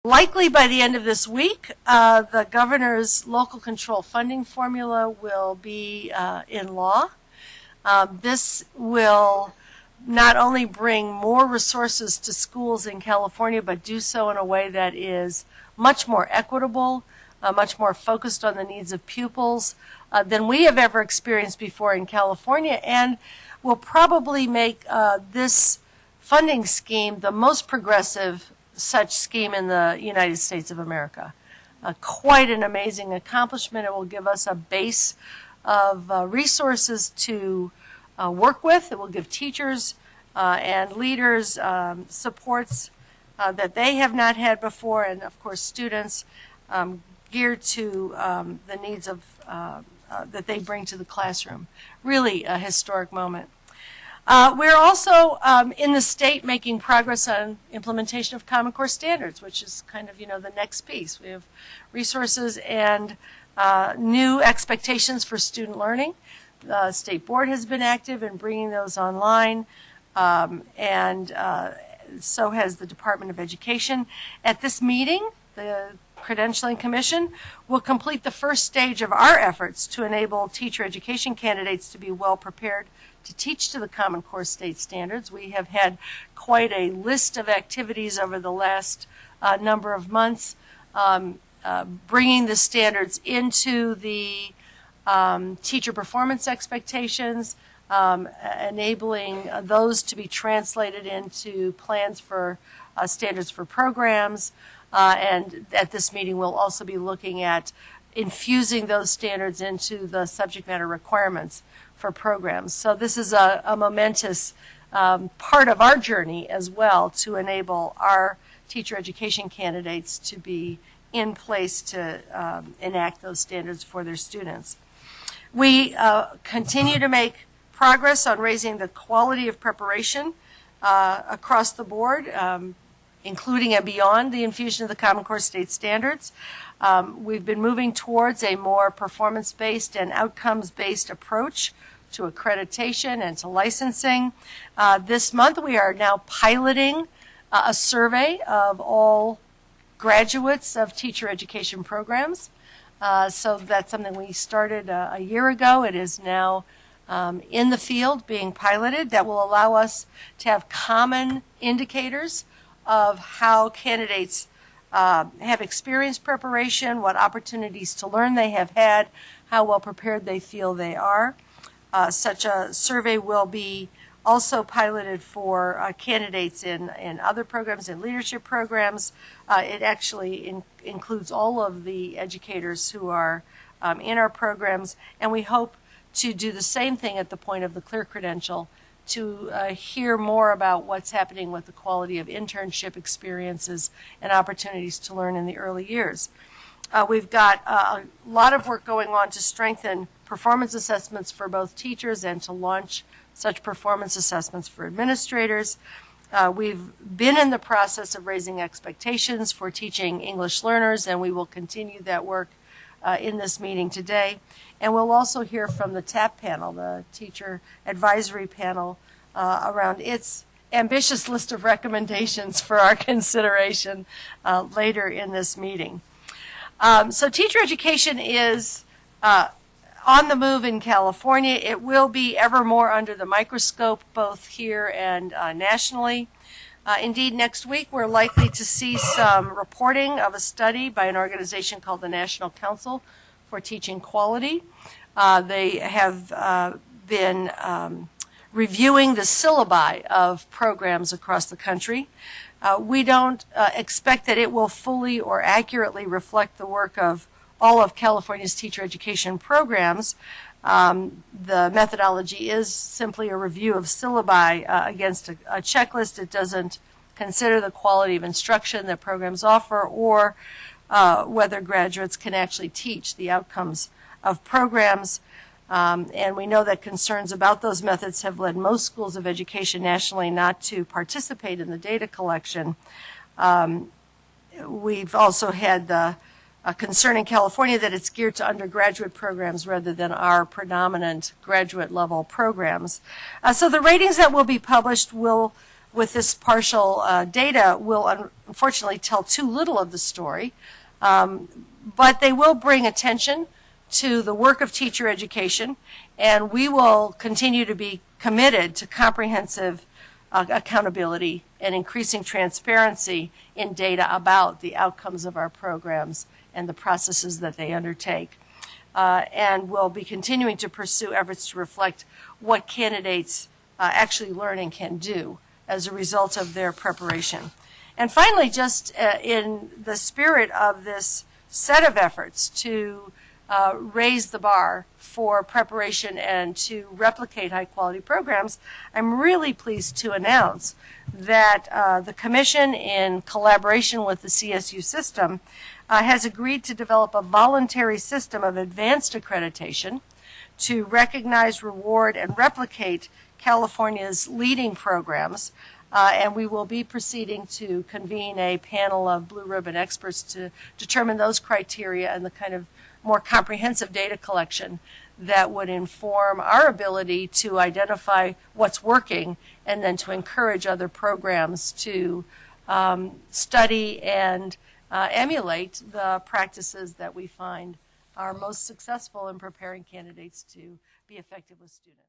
Likely by the end of this week, the governor's local control funding formula will be in law. This will not only bring more resources to schools in California, but do so in a way that is much more equitable, much more focused on the needs of pupils than we have ever experienced before in California, and will probably make this funding scheme the most progressive such scheme in the United States of America. Quite an amazing accomplishment. It will give us a base of resources to work with. It will give teachers and leaders supports that they have not had before, and of course students geared to the needs of that they bring to the classroom. Really a historic moment. We're also in the state making progress on implementation of Common Core standards, which is kind of, the next piece. We have resources and new expectations for student learning. The state board has been active in bringing those online, and so has the Department of Education. At this meeting, the Credentialing Commission will complete the first stage of our efforts to enable teacher education candidates to be well prepared to teach to the Common Core state standards. We have had quite a list of activities over the last number of months, bringing the standards into the teacher performance expectations, enabling those to be translated into plans for standards for programs, and at this meeting we'll also be looking at infusing those standards into the subject matter requirements for programs. So this is a momentous part of our journey as well to enable our teacher education candidates to be in place to enact those standards for their students. We continue to make progress on raising the quality of preparation across the board, including and beyond the infusion of the Common Core state standards. We've been moving towards a more performance-based and outcomes-based approach to accreditation and to licensing. This month we are now piloting a survey of all graduates of teacher education programs. So that's something we started a year ago. It is now in the field being piloted. That will allow us to have common indicators of how candidates have experienced preparation, what opportunities to learn they have had, how well prepared they feel they are. Such a survey will be also piloted for candidates in other programs, in leadership programs. It actually includes all of the educators who are in our programs, and we hope to do the same thing at the point of the clear credential to hear more about what's happening with the quality of internship experiences and opportunities to learn in the early years. We've got a lot of work going on to strengthen performance assessments for both teachers and to launch such performance assessments for administrators. We've been in the process of raising expectations for teaching English learners, and we will continue that work in this meeting today. And we'll also hear from the TAP panel, the Teacher Advisory Panel, around its ambitious list of recommendations for our consideration later in this meeting. So teacher education is on the move in California. It will be ever more under the microscope, both here and nationally. Indeed, next week we're likely to see some reporting of a study by an organization called the National Council for Teaching Quality. They have been reviewing the syllabi of programs across the country. We don't expect that it will fully or accurately reflect the work of all of California's teacher education programs. The methodology is simply a review of syllabi against a checklist. It doesn't consider the quality of instruction that programs offer or whether graduates can actually teach the outcomes of programs. And we know that concerns about those methods have led most schools of education nationally not to participate in the data collection. We've also had the concern in California that it's geared to undergraduate programs rather than our predominant graduate level programs. So the ratings that will be published will, with this partial data, will unfortunately tell too little of the story, but they will bring attention to the work of teacher education, and we will continue to be committed to comprehensive accountability and increasing transparency in data about the outcomes of our programs and the processes that they undertake. And we'll be continuing to pursue efforts to reflect what candidates actually learn and can do as a result of their preparation. And finally, just in the spirit of this set of efforts to raise the bar for preparation and to replicate high-quality programs, I'm really pleased to announce that the Commission, in collaboration with the CSU system, has agreed to develop a voluntary system of advanced accreditation to recognize, reward, and replicate California's leading programs. And we will be proceeding to convene a panel of blue ribbon experts to determine those criteria and the kind of more comprehensive data collection that would inform our ability to identify what's working and then to encourage other programs to study and emulate the practices that we find are most successful in preparing candidates to be effective with students.